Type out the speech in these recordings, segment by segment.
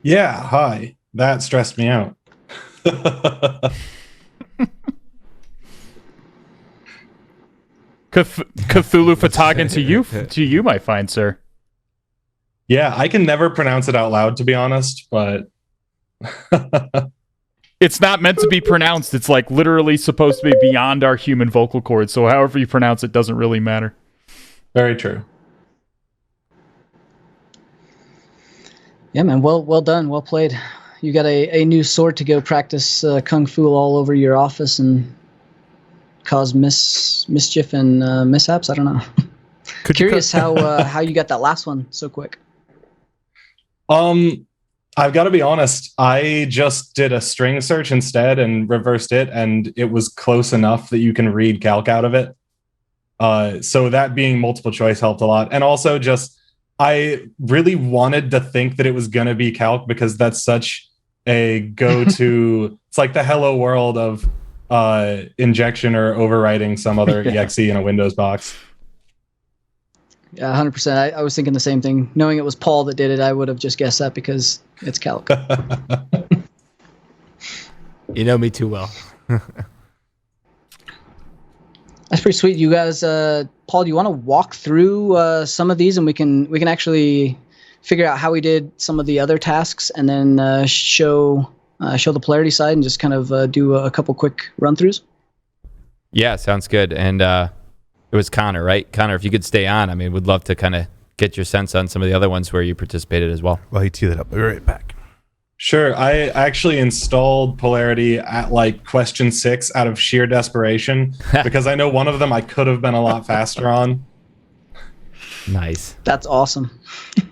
Yeah, hi. That stressed me out. Cthulhu Fatagan to you, my fine sir. Yeah, I can never pronounce it out loud, to be honest, but it's not meant to be pronounced. It's like literally supposed to be beyond our human vocal cords. So however you pronounce it doesn't really matter. Very true. Yeah, man. Well done. Well played. You got a new sword to go practice kung fu all over your office and cause mischief and mishaps. I don't know. Curious how you got that last one so quick. I've got to be honest. I just did a string search instead and reversed it, and it was close enough that you can read calc out of it. So that being multiple choice helped a lot, and also just I really wanted to think that it was going to be calc because that's such a go-to. It's like the hello world of injection or overwriting some other exe in a Windows box. Yeah, 100%. I was thinking the same thing. Knowing it was Paul that did it, I would have just guessed that because it's calc. You know me too well. That's pretty sweet. You guys, Paul, do you want to walk through some of these, and we can actually figure out how we did some of the other tasks, and then show the Polarity side, and just kind of do a couple quick run-throughs? Yeah, sounds good. And it was Connor, right? Connor, if you could stay on, I mean, we'd love to kind of get your sense on some of the other ones where you participated as well. Well, he teed it up. We'll be right back. Sure. I actually installed Polarity at like question 6 out of sheer desperation because I know one of them I could have been a lot faster on. Nice. That's awesome.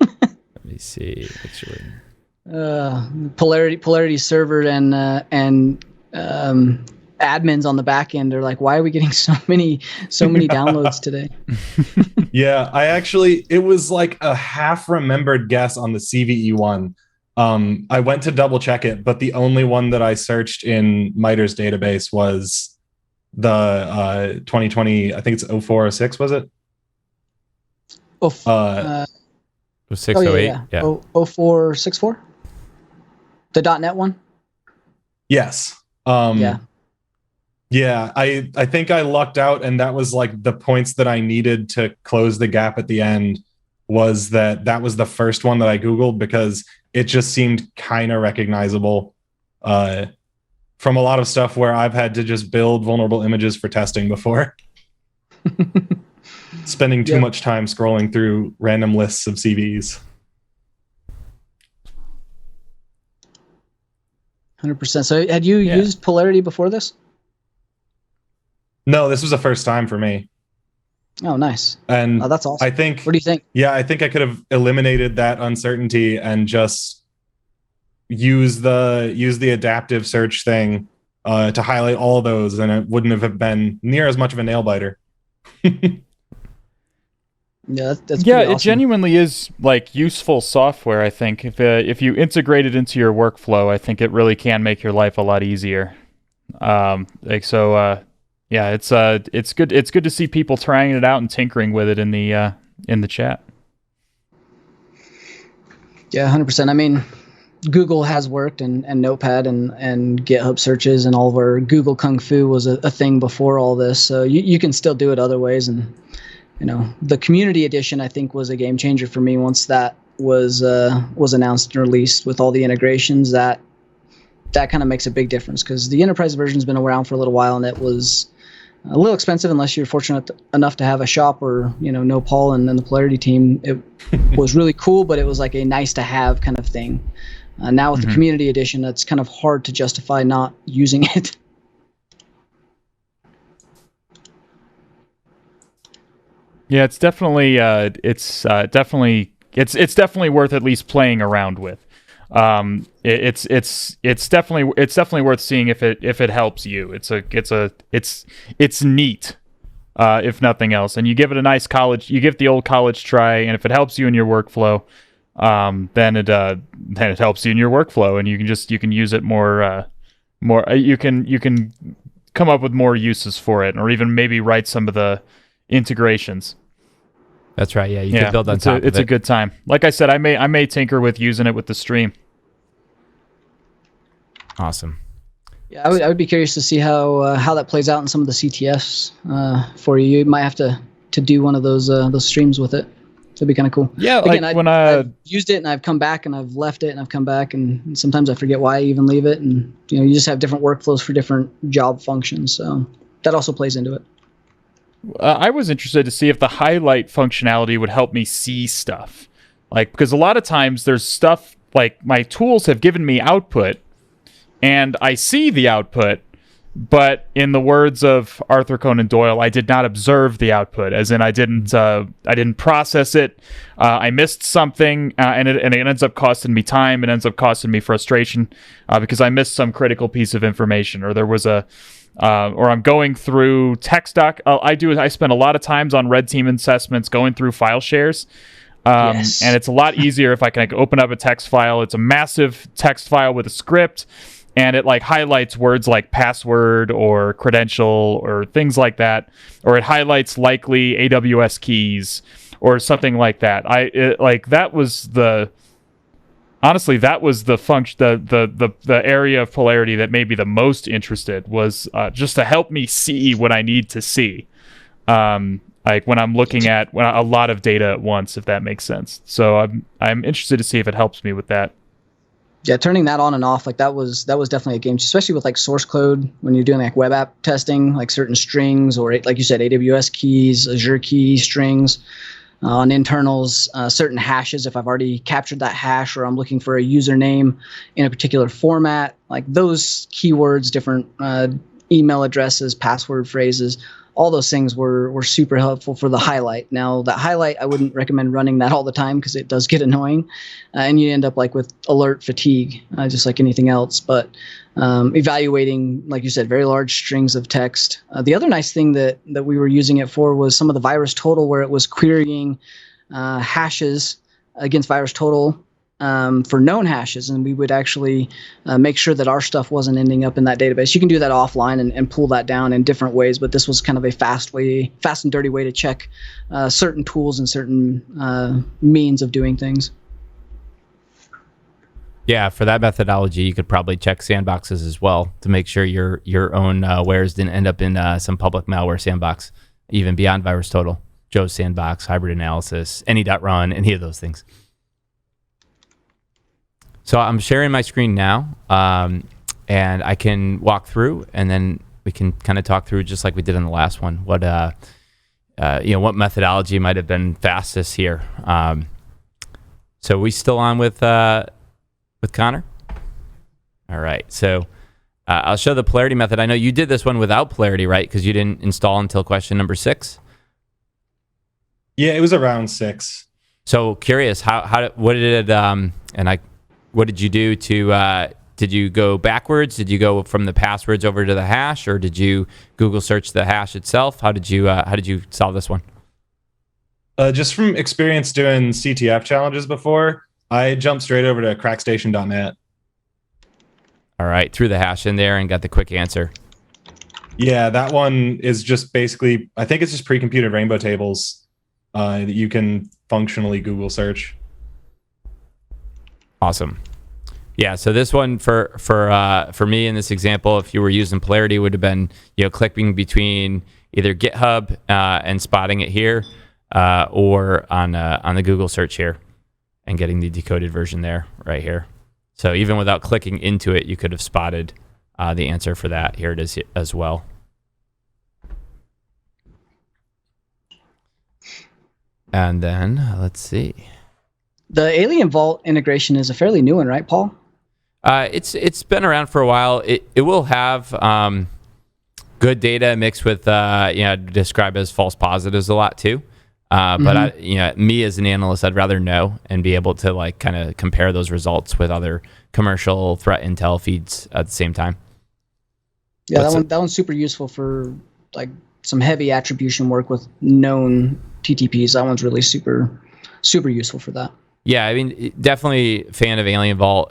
Let me see. Polarity server and admins on the back end are like, why are we getting so many downloads today? Yeah, it was like a half remembered guess on the CVE one. I went to double check it, but the only one that I searched in MITRE's database was the 2020, I think it's 04 or 06, was it? 0608? Yeah. 0464? The .NET one? Yes. Yeah. Yeah, I think I lucked out, and that was like the points that I needed to close the gap at the end was that was the first one that I Googled because it just seemed kind of recognizable from a lot of stuff where I've had to just build vulnerable images for testing before. Spending too much time scrolling through random lists of CVs. 100%. So had you used Polarity before this? No, this was the first time for me. Oh, nice. And that's awesome. I think. What do you think? Yeah, I think I could have eliminated that uncertainty and just use the adaptive search thing to highlight all of those, and it wouldn't have been near as much of a nail biter. Yeah, that's yeah. awesome. It genuinely is like useful software. I think if you integrate it into your workflow, I think it really can make your life a lot easier. Yeah, it's good. It's good to see people trying it out and tinkering with it in the chat. Yeah, 100%. I mean, Google has worked, and Notepad and GitHub searches, and all of our Google Kung Fu was a thing before all this. So you can still do it other ways, and the community edition I think was a game changer for me once that was announced and released with all the integrations. That kind of makes a big difference because the enterprise version's been around for a little while, and it was a little expensive unless you're fortunate enough to have a shop or know Paul and the Polarity team. It was really cool, but it was like a nice to have kind of thing. Now with the community edition, it's kind of hard to justify not using it. Yeah, it's definitely definitely worth at least playing around with. It's definitely worth seeing if it helps you. It's neat, if nothing else. And you give it a nice you give the old college try, and if it helps you in your workflow, then it helps you in your workflow, and you can use it more. You can come up with more uses for it, or even maybe write some of the integrations. That's right. Yeah, you can build on top of it. It's a good time. Like I said, I may tinker with using it with the stream. Awesome. Yeah, I would be curious to see how that plays out in some of the CTFs for you. You might have to do one of those streams with it. That'd be kind of cool. Yeah, Again, like I've used it and I've come back and I've left it and I've come back, and sometimes I forget why I even leave it. And you just have different workflows for different job functions, so that also plays into it. I was interested to see if the highlight functionality would help me see stuff, because a lot of times there's stuff like my tools have given me output, and I see the output. But in the words of Arthur Conan Doyle, I did not observe the output, as in I didn't process it. I missed something, and it ends up costing me time. It ends up costing me frustration because I missed some critical piece of information, or there was or I'm going through text doc. I spend a lot of times on red team assessments going through file shares. Yes. And it's a lot easier if I can open up a text file. It's a massive text file with a script. And it highlights words like password or credential or things like that, or it highlights likely AWS keys or something like that. That was the function, the area of Polarity that made me the most interested was just to help me see what I need to see. When I'm looking at a lot of data at once, if that makes sense. So I'm interested to see if it helps me with that. Yeah, turning that on and off, that was definitely a game, especially with source code when you're doing web app testing, certain strings or like you said, AWS keys, Azure key strings on internals, certain hashes. If I've already captured that hash or I'm looking for a username in a particular format, those keywords, different email addresses, password phrases, all those things were super helpful for the highlight. Now, that highlight, I wouldn't recommend running that all the time because it does get annoying. And you end up with alert fatigue, just like anything else. But evaluating, like you said, very large strings of text. The other nice thing that we were using it for was some of the VirusTotal, where it was querying hashes against VirusTotal for known hashes, and we would actually make sure that our stuff wasn't ending up in that database. You can do that offline and pull that down in different ways, but this was kind of a fast and dirty way to check certain tools and certain means of doing things. Yeah, for that methodology, you could probably check sandboxes as well to make sure your own wares didn't end up in some public malware sandbox, even beyond VirusTotal, Joe's Sandbox, Hybrid Analysis, any.run, any of those things. So I'm sharing my screen now, and I can walk through, and then we can kind of talk through just like we did in the last one. What what methodology might have been fastest here. So we still on with Connor? All right. So I'll show the Polarity method. I know you did this one without Polarity, right? Because you didn't install until question number 6. Yeah, it was around 6. So curious, what did you do to? Did you go backwards? Did you go from the passwords over to the hash, or did you Google search the hash itself? How did you solve this one? Just from experience doing CTF challenges before, I jumped straight over to crackstation.net. All right, threw the hash in there and got the quick answer. Yeah, that one is just basically, I think it's just pre-computed rainbow tables that you can functionally Google search. Awesome. Yeah, so this one for me in this example, if you were using Polarity, would have been clicking between either GitHub and spotting it here, or on the Google search here, and getting the decoded version there right here. So even without clicking into it, you could have spotted the answer for that. Here it is as well. And then let's see. The AlienVault integration is a fairly new one, right, Paul? It's been around for a while. It will have good data mixed with described as false positives a lot too. But me as an analyst, I'd rather know and be able to kind of compare those results with other commercial threat intel feeds at the same time. Yeah, that one's super useful for some heavy attribution work with known TTPs. That one's really super useful for that. Yeah, I mean, definitely fan of AlienVault.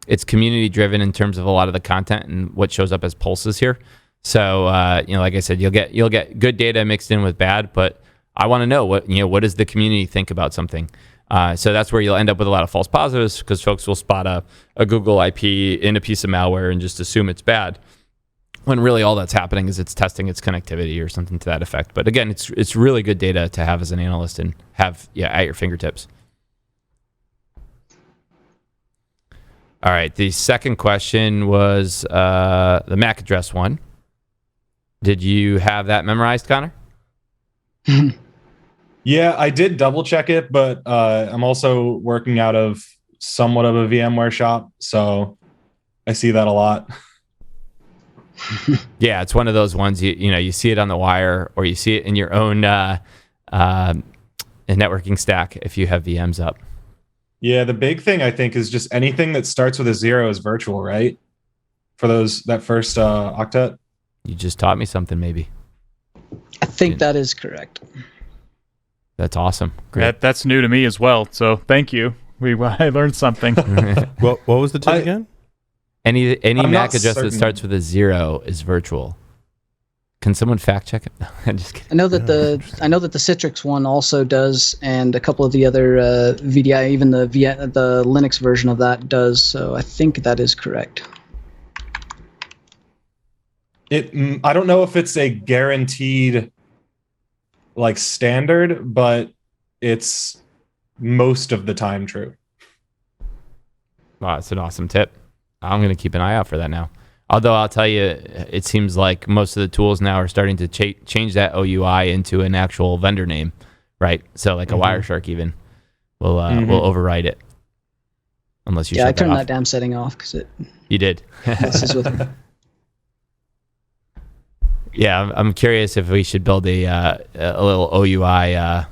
It's community driven in terms of a lot of the content and what shows up as pulses here. So like I said, you'll get good data mixed in with bad, but I want to know what does the community think about something. So that's where you'll end up with a lot of false positives because folks will spot a Google IP in a piece of malware and just assume it's bad, when really all that's happening is it's testing its connectivity or something to that effect. But again, it's really good data to have as an analyst and have at your fingertips. All right, the second question was the MAC address one. Did you have that memorized, Connor? Yeah, I did double check it, but I'm also working out of somewhat of a VMware shop, so I see that a lot. Yeah, it's one of those ones you see it on the wire or you see it in your own networking stack if you have VMs up. Yeah, the big thing I think is just anything that starts with a 0 is virtual, right? For that first octet. You just taught me something, maybe. I think that is correct. That's awesome. Great. That's new to me as well. So thank you. I learned something. What was the tip again? Any I'm MAC not address that certain. starts with a 0 is virtual. Can someone fact check it? I'm just kidding. I know that the Citrix one also does, and a couple of the other VDI, even the Linux version of that does. So I think that is correct. I don't know if it's a guaranteed like standard, but it's most of the time true. Wow, that's an awesome tip. I'm going to keep an eye out for that now. Although I'll tell you, it seems like most of the tools now are starting to change that OUI into an actual vendor name, right? So like a Wireshark even will override it. Unless you I turned off. that damn setting off because it You did. messes with me. Yeah, I'm curious if we should build a little OUI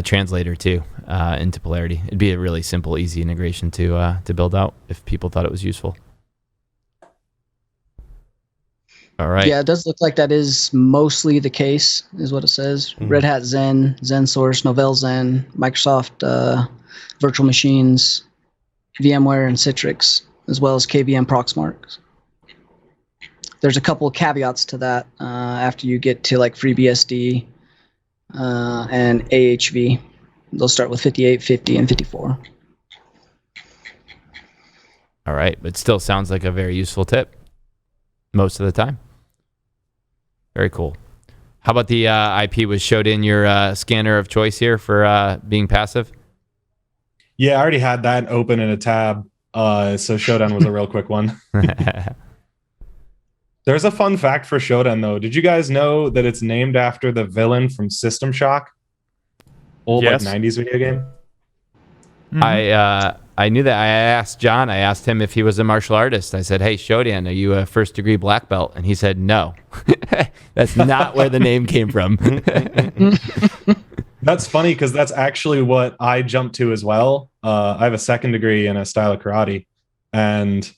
translator too into Polarity. It'd be a really simple, easy integration to build out if people thought it was useful. All right. Yeah, it does look like that is mostly the case, is what it says. Red Hat Zen, ZenSource, Novell Zen, Microsoft Virtual Machines, VMware, and Citrix, as well as KVM Proxmark. There's a couple of caveats to that after you get to like FreeBSD and AHV. They'll start with 58, 50, and 54. All right, but still sounds like a very useful tip most of the time. Very cool. How about the IP was showed in your scanner of choice here for being passive? Yeah, I already had that open in a tab, so Showdown was a real quick one. There's a fun fact for Showdown, though. Did you guys know that it's named after the villain from System Shock? Old Yes. like 90s video game? I knew that. I asked John. I asked him if he was a martial artist. I said, "Hey, Showdown, are you a first-degree black belt?" And he said, "No." That's not where the name came from. That's funny because that's actually what I jumped to as well. I have a second degree in a style of karate, and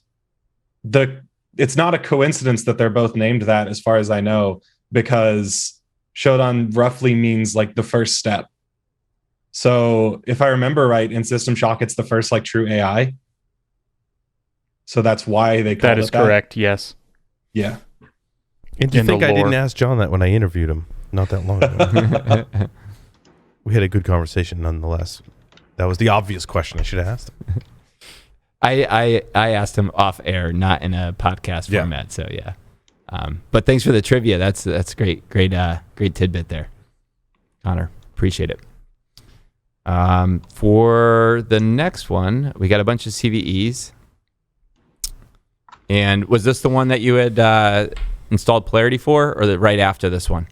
it's not a coincidence that they're both named that, as far as I know, because Showdown roughly means like the first step. So if I remember right, in System Shock, it's the first like true AI. So that's why they call That it is correct, yes. Yeah. And do you In the think I didn't lore. ask John that when I interviewed him not that long ago? We had a good conversation nonetheless. That was the obvious question I should have asked. I asked him off air, not in a podcast Yeah. format. So yeah. But thanks for the trivia. That's great tidbit there, Connor. Appreciate it. For the next one, we got a bunch of CVEs. And was this the one that you had installed Polarity for, or right after this one?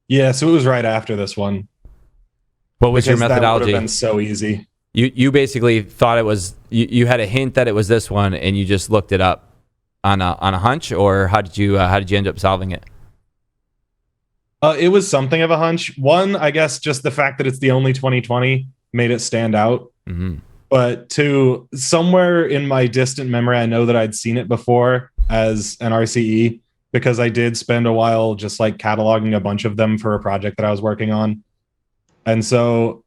Yeah, so it was right after this one. What was your Because that would methodology? have been so easy. You basically thought it was you had a hint that it was this one, and you just looked it up on a hunch, or how did you end up solving it? It was something of a hunch. One, I guess, just the fact that it's the only 2020 made it stand out. Mm-hmm. But two, somewhere in my distant memory, I know that I'd seen it before as an RCE because I did spend a while just like cataloging a bunch of them for a project that I was working on. And so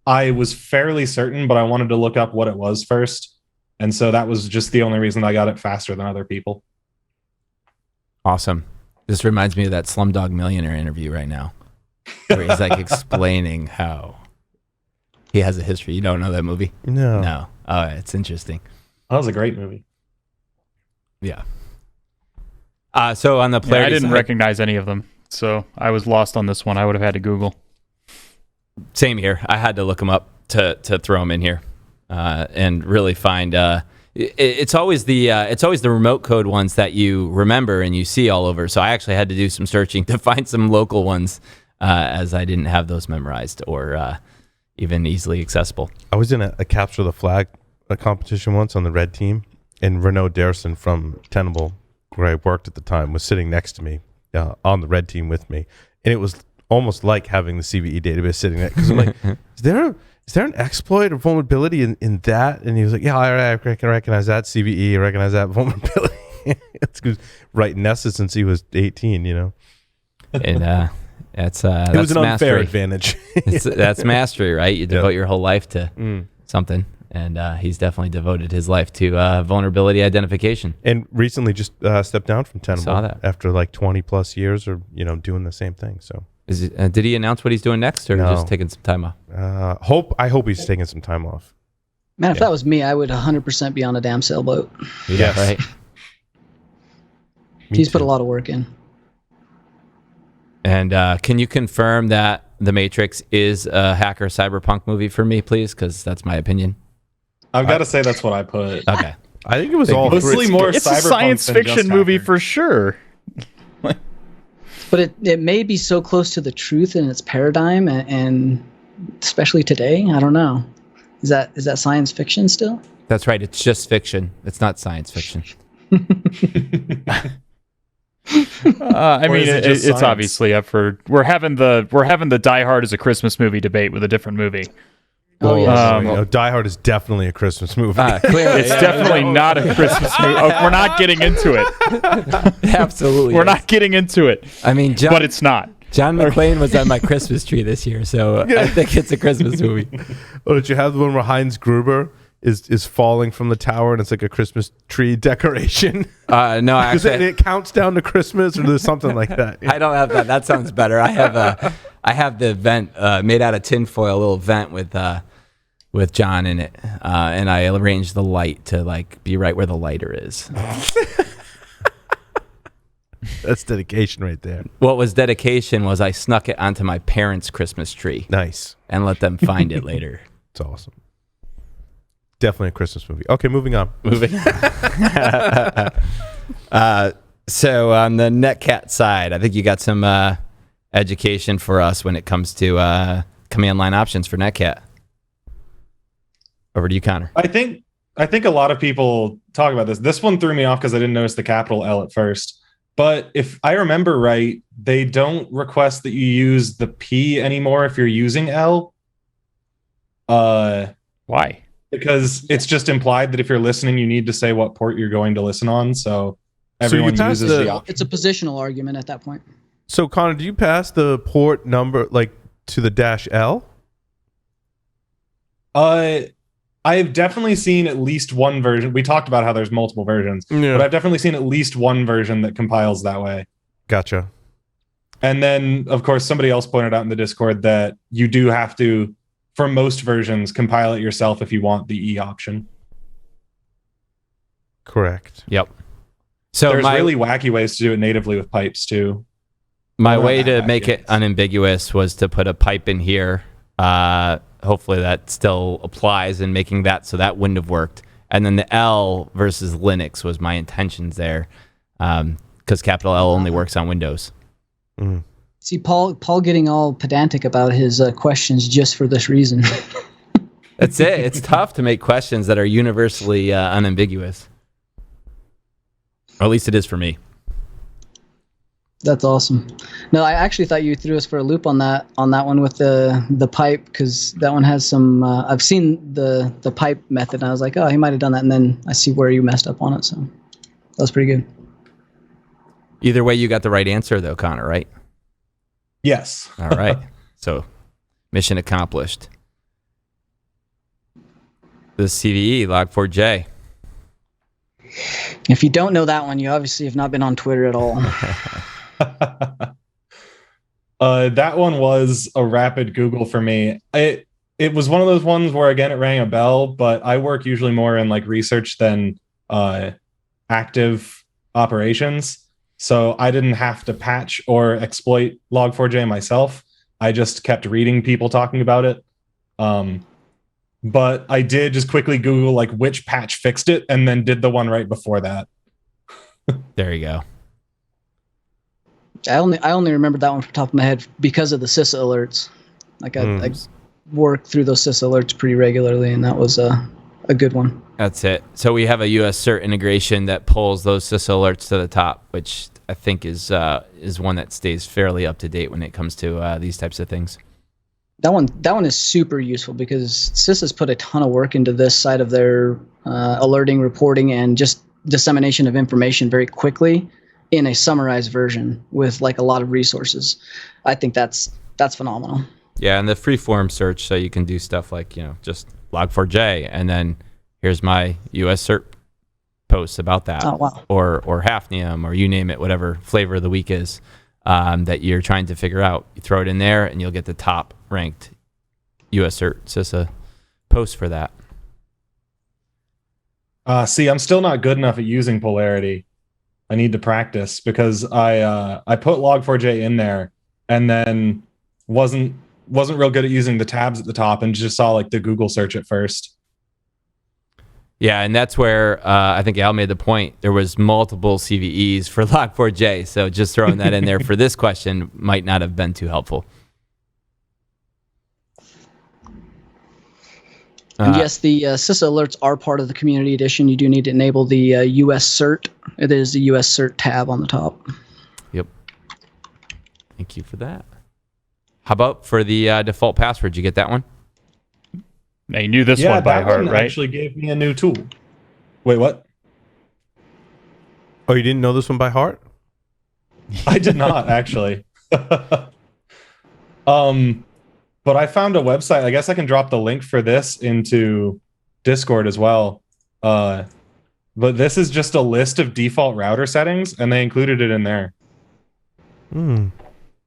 I was fairly certain, but I wanted to look up what it was first. And so that was just the only reason I got it faster than other people. Awesome. This reminds me of that Slumdog Millionaire interview right now, where he's like explaining how He has a history. You don't know that movie? No. No. Oh, it's interesting. That was a great movie. Yeah. So on the Yeah, I Polarity didn't side, recognize any of them, so I was lost on this one. I would have had to Google. same here. I had to look them up to throw them in here, and really find. It's always the remote code ones that you remember and you see all over. So I actually had to do some searching to find some local ones, as I didn't have those memorized or even easily accessible. I was in a capture the flag competition once on the red team, and Renaud Derson from Tenable, where I worked at the time, was sitting next to me on the red team with me, and it was almost like having the CVE database sitting there, because I'm like, is there an exploit or vulnerability in that? And he was like, yeah, I can recognize that CVE, I recognize that vulnerability. It's right in essence, since he was 18, you know. And that's It was an unfair mastery. advantage. That's mastery, right? You devote your whole life to something, and he's definitely devoted his life to vulnerability identification. And recently just stepped down from Tenable Saw that. after like 20 plus years, or doing the same thing. So Did he announce what he's doing next, or No. just taking some time off? I hope he's taking some time off. Man, if that was me, I would 100% be on a damn sailboat. Yes. Right. Me He's put too. a lot of work in. And can you confirm that The Matrix is a hacker cyberpunk movie for me, please? Because that's my opinion. I've got to say that's what I put. Okay. I think it was all Mostly more It's a cyberpunk science than fiction just movie hacker. for sure. But it may be so close to the truth in its paradigm, and especially today, I don't know. Is that science fiction still? That's right. It's just fiction. It's not science fiction. I Or mean, is it just it's science? obviously up for. We're having the Die Hard as a Christmas movie debate with a different movie. Oh, Whoa, yes. whoa, whoa. Die Hard is definitely a Christmas movie. Clearly, It's definitely not a Christmas movie. Oh, we're not getting into it. absolutely. We're is. not getting into it. I mean, But it's not. John McClane was on my Christmas tree this year, so I think it's a Christmas movie. Oh, did you have the one where Heinz Gruber is falling from the tower and it's like a Christmas tree decoration? No, Because actually, it counts down to Christmas, or there's something like that. I don't have that. That sounds better. I have the vent made out of tinfoil, a little vent with John in it, and I arranged the light to like be right where the lighter is. That's dedication right there. What was dedication was I snuck it onto my parents' Christmas tree Nice. and let them find it later. It's awesome. Definitely a Christmas movie. Okay, moving on. Moving. So on the netcat side, I think you got some education for us when it comes to command line options for netcat. Over to you, Connor. I think a lot of people talk about this. This one threw me off because I didn't notice the capital L at first. But if I remember right, they don't request that you use the P anymore if you're using L. Why? Because it's just implied that if you're listening, you need to say what port you're going to listen on. So So you everyone passed uses the- the option. It's a positional argument at that point. So, Connor, do you pass the port number like to the -L? I've definitely seen at least one version. We talked about how there's multiple versions, but I've definitely seen at least one version that compiles that way. Gotcha. And then, of course, somebody else pointed out in the Discord that you do have to, for most versions, compile it yourself if you want the E option. Correct. Yep. So There's really wacky ways to do it natively with pipes too. my Not way that to make it obvious. unambiguous was to put a pipe in here. Hopefully that still applies in making that, so that wouldn't have worked. And then the L versus Linux was my intentions there, because capital L only works on Windows. Mm. See, Paul getting all pedantic about his questions just for this reason. That's it. It's tough to make questions that are universally unambiguous. Or at least it is for me. That's awesome. No, I actually thought you threw us for a loop on that one with the pipe, because that one has some. I've seen the pipe method, and I was like, oh, he might have done that, and then I see where you messed up on it. So that was pretty good. Either way, you got the right answer, though, Connor, right? Yes. All right. So, mission accomplished. The CVE, Log4j. If you don't know that one, you obviously have not been on Twitter at all. That one was a rapid Google for me. it was one of those ones where, again, it rang a bell, but I work usually more in like research than active operations. So I didn't have to patch or exploit Log4j myself. I just kept reading people talking about it. But I did just quickly Google like which patch fixed it and then did the one right before that. There you go. I only remember that one from the top of my head because of the CISA alerts. Like I work through those CISA alerts pretty regularly, and that was a good one. That's it. So we have a US Cert integration that pulls those CISA alerts to the top, which I think is one that stays fairly up to date when it comes to these types of things. That one is super useful because CISA's put a ton of work into this side of their alerting, reporting, and just dissemination of information very quickly in a summarized version with like a lot of resources. I think that's phenomenal. Yeah, and the free-form search, so you can do stuff like, just log4j, and then here's my US Cert posts about that. Oh, wow. Or Hafnium, or you name it, whatever flavor of the week is that you're trying to figure out. You throw it in there, and you'll get the top-ranked US Cert CISA post for that. See, I'm still not good enough at using Polarity. I need to practice because I put Log4j in there and then wasn't real good at using the tabs at the top and just saw like the Google search at first. Yeah, and that's where I think Al made the point. There was multiple CVEs for Log4j, so just throwing that in there for this question might not have been too helpful. And yes, the CISA alerts are part of the community edition. You do need to enable the US Cert. It is the US Cert tab on the top. Yep. Thank you for that. How about for the default password? Did you get that one? Now, you knew this one by heart, right? Actually gave me a new tool. Wait, what? Oh, you didn't know this one by heart? I did not actually. But I found a website. I guess I can drop the link for this into Discord as well. But this is just a list of default router settings, and they included it in there.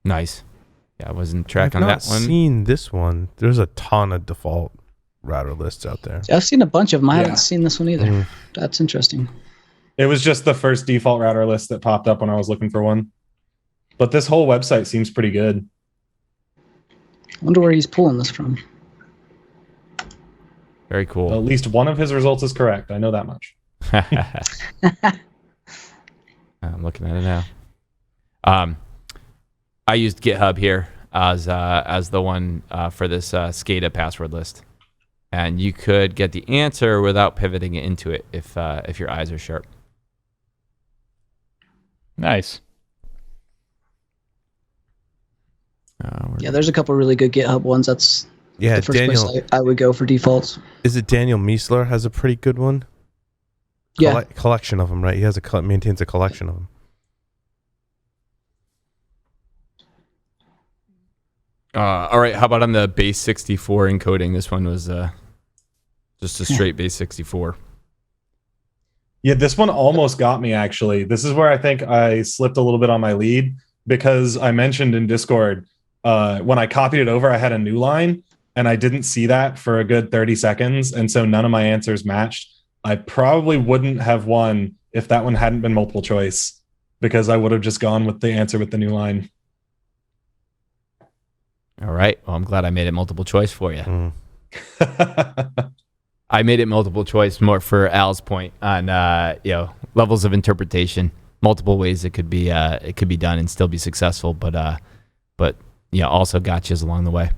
Nice. Yeah, I wasn't tracking that one. I've not seen this one. There's a ton of default router lists out there. I've seen a bunch of them. I haven't seen this one either. That's interesting. It was just the first default router list that popped up when I was looking for one. But this whole website seems pretty good. I wonder where he's pulling this from. Very cool. At least one of his results is correct. I know that much. I'm looking at it now. I used GitHub here as the one for this SCADA password list, and you could get the answer without pivoting it into it if your eyes are sharp. Nice. Yeah, there's a couple really good GitHub ones. That's the first place I would go for defaults. Is it Daniel Miesler has a pretty good one? Yeah. Collection of them, right? He has maintains a collection of them. All right, how about on the base 64 encoding? This one was just a straight base 64. Yeah, this one almost got me, actually. This is where I think I slipped a little bit on my lead because I mentioned in Discord when I copied it over, I had a new line, and I didn't see that for a good 30 seconds, and so none of my answers matched. I probably wouldn't have won if that one hadn't been multiple choice because I would have just gone with the answer with the new line. All right. Well, I'm glad I made it multiple choice for you. I made it multiple choice more for Al's point on levels of interpretation, multiple ways it could be done and still be successful, but also gotchas along the way.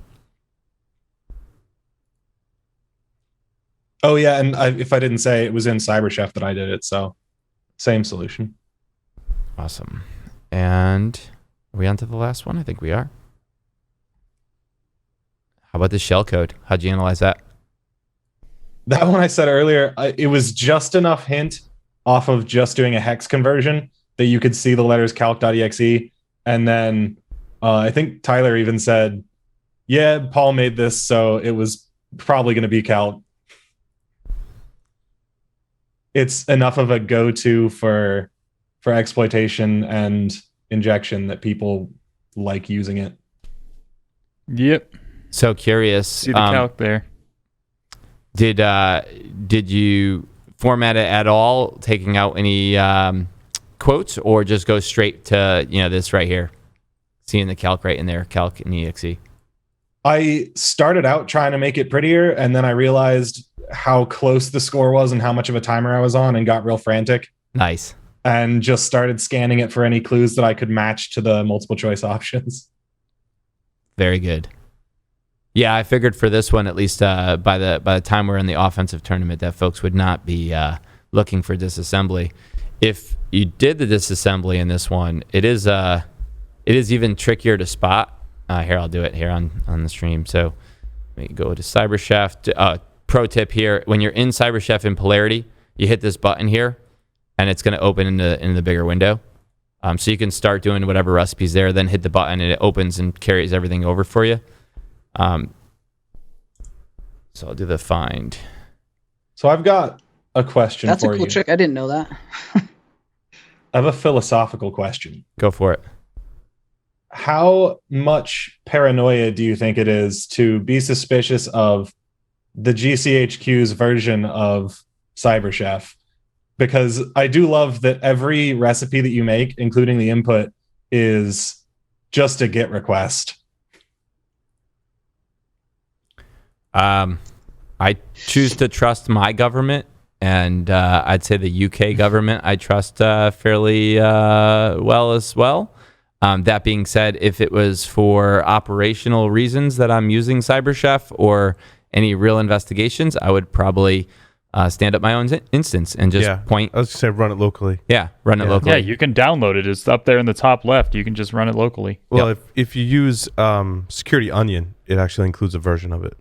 Oh yeah, and if I didn't say, it was in CyberChef that I did it, so same solution. Awesome. And are we on to the last one? I think we are. How about the shell code? How'd you analyze that? That one I said earlier, it was just enough hint off of just doing a hex conversion that you could see the letters calc.exe. And then I think Tyler even said, yeah, Paul made this, so it was probably going to be calc. It's enough of a go-to for exploitation and injection that people like using it. Yep. So curious. See the calc there. Did you format it at all, taking out any quotes, or just go straight to this right here, seeing the calc right in there, calc and exe? I started out trying to make it prettier, and then I realized how close the score was and how much of a timer I was on, and got real frantic. Nice. And just started scanning it for any clues that I could match to the multiple choice options. Very good. Yeah, I figured for this one, at least by the time we're in the offensive tournament, that folks would not be looking for disassembly. If you did the disassembly in this one, it is even trickier to spot. Here, I'll do it here on the stream. So let me go to CyberChef. Pro tip here: when you're in CyberChef in Polarity, you hit this button here, and it's going to open in the bigger window. So you can start doing whatever recipes there, then hit the button, and it opens and carries everything over for you. So I'll do the find. So I've got a question That's for a cool you. trick. I didn't know that. I have a philosophical question. Go for it. How much paranoia do you think it is to be suspicious of the GCHQ's version of CyberChef? Because I do love that every recipe that you make, including the input, is just a GET request. I choose to trust my government, and I'd say the UK government I trust fairly well as well. That being said, if it was for operational reasons that I'm using CyberChef or any real investigations, I would probably stand up my own instance and just point. I was going to say run it locally. Yeah, run it locally. Yeah, you can download it. It's up there in the top left. You can just run it locally. Well, if you use Security Onion, it actually includes a version of it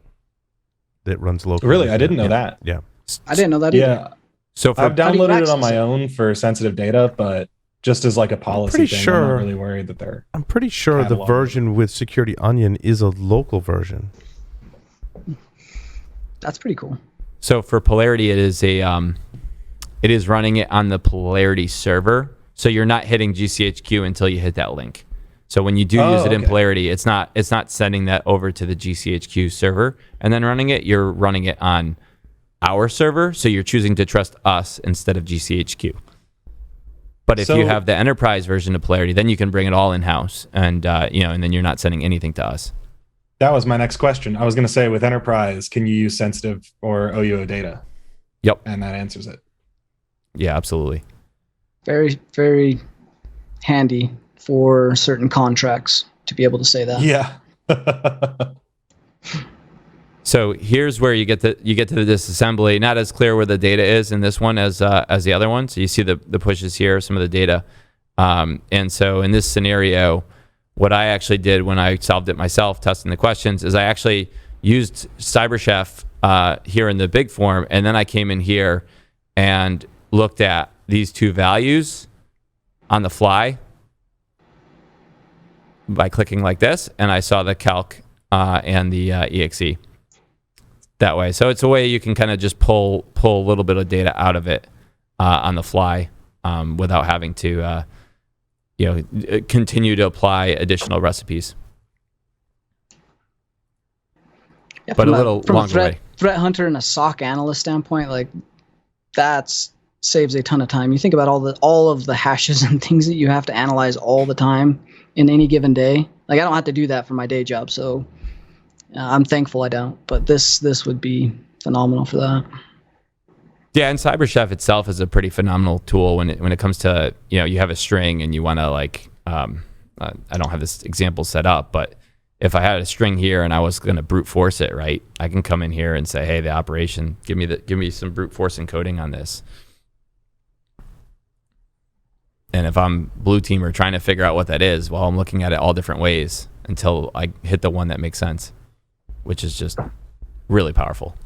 that runs locally. Really? I didn't know that. Yeah. I didn't know that either. Yeah. So I've downloaded it on access my it? own for sensitive data, but just as like a policy pretty thing, sure- I'm not really worried that they're... I'm pretty sure the Catalog. version with Security Onion is a local version. That's pretty cool. So for Polarity, it is running it on the Polarity server. So you're not hitting GCHQ until you hit that link. So when you do use it in okay. Polarity, it's not sending that over to the GCHQ server and then running it. You're running it on our server. So you're choosing to trust us instead of GCHQ. But if you have the enterprise version of Polarity, then you can bring it all in house, and and then you're not sending anything to us. That was my next question. I was going to say, with enterprise, can you use sensitive or OUO data? Yep. And that answers it. Yeah, absolutely. Very, very handy for certain contracts to be able to say that. Yeah. So here's where you get to the disassembly. Not as clear where the data is in this one as the other one. So you see the pushes here, some of the data. And so in this scenario, what I actually did when I solved it myself, testing the questions, is I actually used CyberChef here in the big form, and then I came in here and looked at these two values on the fly by clicking like this, and I saw the calc and the exe that way. So it's a way you can kind of just pull a little bit of data out of it on the fly without having to continue to apply additional recipes. Yeah, But a little from longer way. Threat hunter and a SOC analyst standpoint, like that's saves a ton of time. You think about all of the hashes and things that you have to analyze all the time in any given day. Like I don't have to do that for my day job, so I'm thankful I don't. But this would be phenomenal for that. Yeah, and CyberChef itself is a pretty phenomenal tool when it comes to, you have a string and you want to I don't have this example set up, but if I had a string here and I was going to brute force it, right, I can come in here and say, hey, the operation, give me some brute force encoding on this. And if I'm blue team or trying to figure out what that is, well, I'm looking at it all different ways until I hit the one that makes sense, which is just really powerful.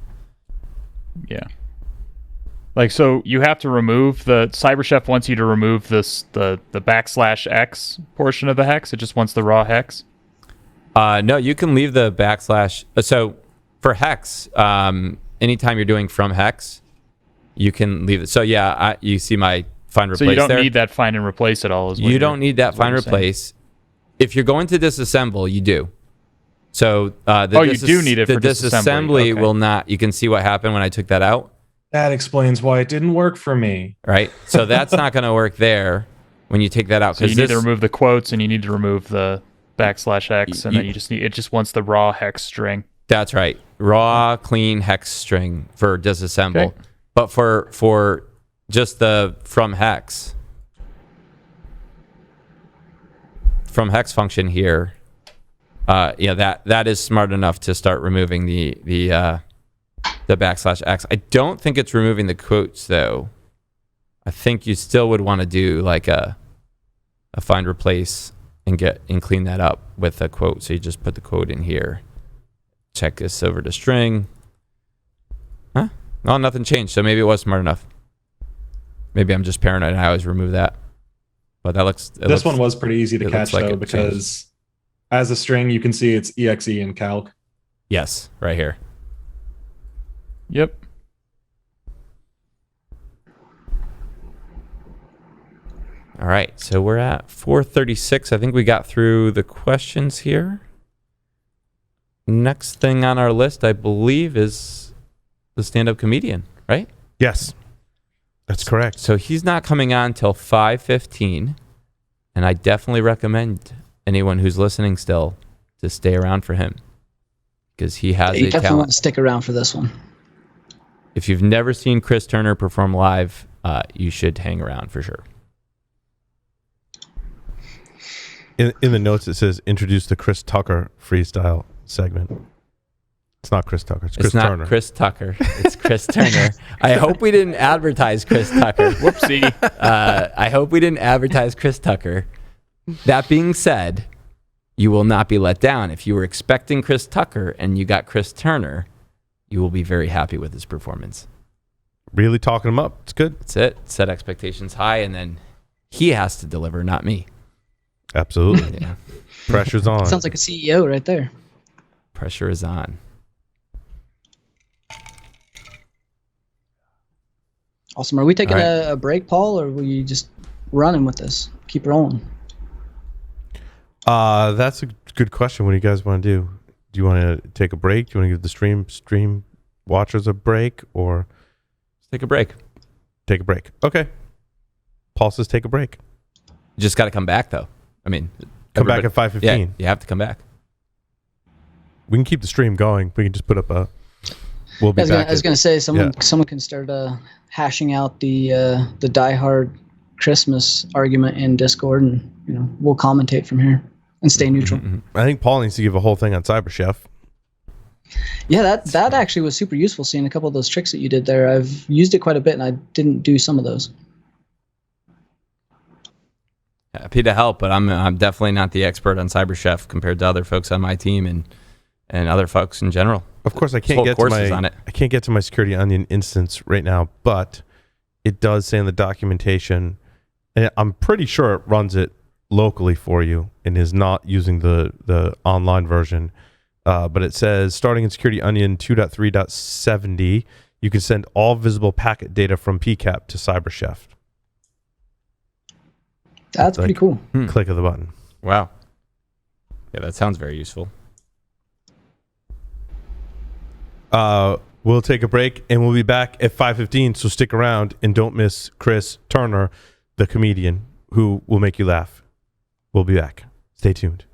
Yeah. Like, so you have to remove the CyberChef wants you to remove the \x portion of the hex. It just wants the raw hex. No, you can leave the \. So for hex, anytime you're doing from hex, you can leave it. So yeah, you see my find replace there. So you don't need that find and replace at all. You don't need that find replace. If you're going to disassemble, you do. So you do need it the for disassembly. Okay. will not. You can see what happened when I took that out. That explains why it didn't work for me. Right. So that's not going to work there when you take that out. So you need to remove the quotes and you need to remove the /x, and then it just wants the raw hex string. That's right. Raw, clean hex string for disassemble. Okay. But for just the from hex function here, that is smart enough to start removing the /x. I don't think it's removing the quotes though. I think you still would want to do like a find replace and clean that up with a quote. So you just put the quote in here. Check this over to string. Huh? No, nothing changed. So maybe it was smart enough. Maybe I'm just paranoid and I always remove that. But that looks... This one was pretty easy to catch though, because as a string, you can see it's exe in calc. Yes, right here. Yep. All right, so we're at 4:36. I think we got through the questions here. Next thing on our list, I believe, is the stand-up comedian, right? Yes, that's correct. So he's not coming on till 5:15, and I definitely recommend anyone who's listening still to stay around for him because he has you a definitely talent. want to stick around for this one. If you've never seen Chris Turner perform live, you should hang around for sure. In the notes, it says introduce the Chris Tucker freestyle segment. It's not Chris Tucker. It's Chris Turner. Not Chris Tucker. It's Chris Turner. I hope we didn't advertise Chris Tucker. Whoopsie. I hope we didn't advertise Chris Tucker. That being said, you will not be let down. If you were expecting Chris Tucker and you got Chris Turner, you will be very happy with his performance. Really talking him up. It's good. That's it. Set expectations high, and then he has to deliver, not me. Absolutely. Yeah. Pressure's on. Sounds like a CEO right there. Pressure is on. Awesome. Are we taking All right. a break, Paul, or were you just running with this? Keep rolling. That's a good question. What do you guys want to do? Do you want to take a break? Do you want to give the stream watchers a break, or Let's take a break. take a break? Okay. Paul says take a break. You just got to come back, though. I mean, Come back at 5:15. Yeah, you have to come back. We can keep the stream going. We can just put up a. We'll be back. I was gonna say someone can start hashing out the diehard Christmas argument in Discord, and we'll commentate from here and stay neutral. I think Paul needs to give a whole thing on CyberChef. Yeah, that actually was super useful. Seeing a couple of those tricks that you did there, I've used it quite a bit, and I didn't do some of those. Happy to help, but I'm definitely not the expert on CyberChef compared to other folks on my team and other folks in general. Of course, I can't get to my Security Onion instance right now, but it does say in the documentation, and I'm pretty sure it runs it locally for you and is not using the online version. But it says starting in Security Onion 2.3.70, you can send all visible packet data from PCAP to CyberChef. That's pretty cool. Click of the button. Wow. Yeah, that sounds very useful. We'll take a break and we'll be back at 5:15. So stick around and don't miss Chris Turner, the comedian who will make you laugh. We'll be back. Stay tuned.